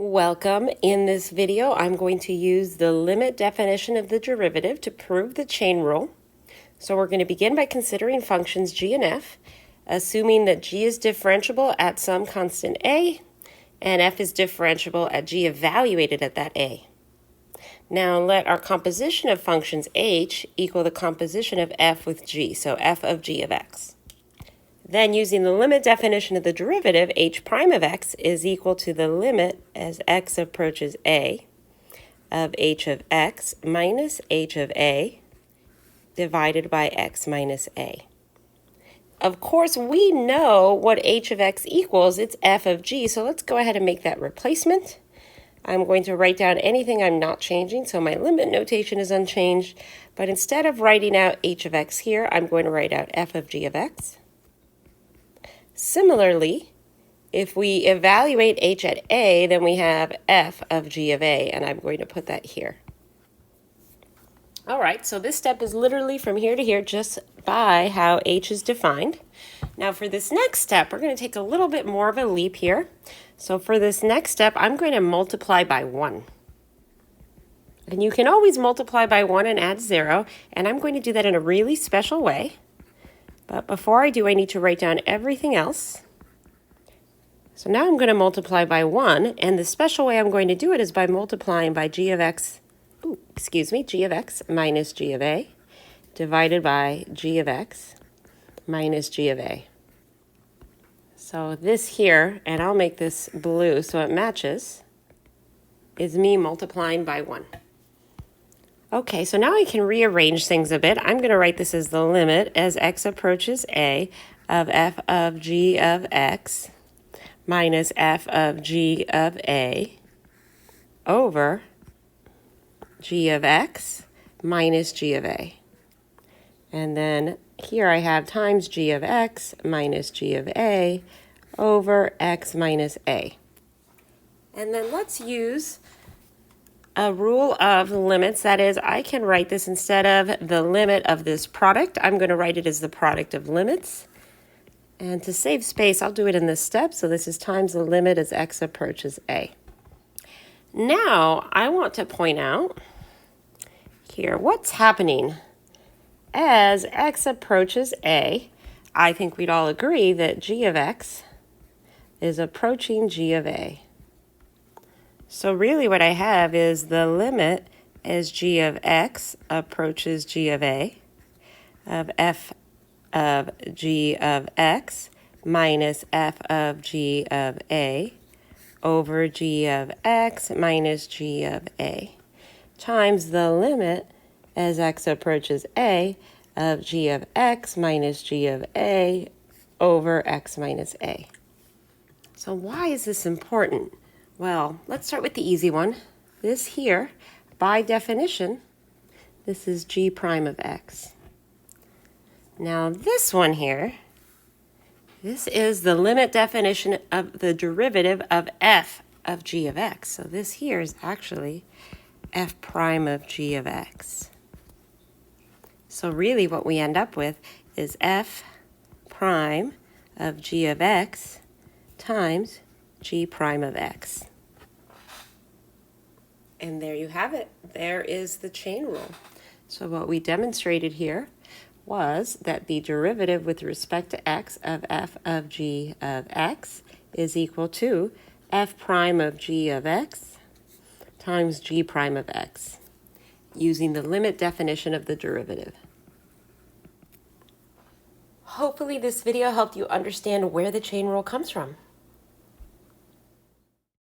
Welcome. In this video, I'm going to use the limit definition of the derivative to prove the chain rule. So we're going to begin by considering functions g and f, assuming that g is differentiable at some constant a, and f is differentiable at g evaluated at that a. Now let our composition of functions h equal the composition of f with g, so f of g of x. Then using the limit definition of the derivative, h prime of x is equal to the limit as x approaches a of h of x minus h of a divided by x minus a. Of course, we know what h of x equals. It's f of g, so let's go ahead and make that replacement. I'm going to write down anything I'm not changing, so my limit notation is unchanged. But instead of writing out h of x here, I'm going to write out f of g of x. Similarly, if we evaluate h at a, then we have f of g of a, and I'm going to put that here. All right, so this step is literally from here to here just by how h is defined. Now for this next step, we're going to take a little bit more of a leap here. So for this next step, I'm going to multiply by 1. And you can always multiply by 1 and add 0, and I'm going to do that in a really special way. But before I do, I need to write down everything else. So now I'm going to multiply by 1, and the special way I'm going to do it is by multiplying by g of x minus g of a divided by g of x minus g of a. So this here, and I'll make this blue so it matches, is me multiplying by 1. Okay, so now I can rearrange things a bit. I'm going to write this as the limit as x approaches a of f of g of x minus f of g of a over g of x minus g of a. And then here I have times g of x minus g of a over x minus a. And then let's use a rule of limits. That is, I can write this instead of the limit of this product. I'm going to write it as the product of limits. And to save space, I'll do it in this step. So this is times the limit as x approaches a. Now, I want to point out here what's happening. As x approaches a, I think we'd all agree that g of x is approaching g of a. So really what I have is the limit as g of x approaches g of a of f of g of x minus f of g of a over g of x minus g of a times the limit as x approaches a of g of x minus g of a over x minus a. So why is this important? Well, let's start with the easy one. This here, by definition, this is g prime of x. Now this one here, this is the limit definition of the derivative of f of g of x. So this here is actually f prime of g of x. So really what we end up with is f prime of g of x times g prime of x. And there you have it. There is the chain rule. So what we demonstrated here was that the derivative with respect to x of f of g of x is equal to f prime of g of x times g prime of x, using the limit definition of the derivative. Hopefully this video helped you understand where the chain rule comes from.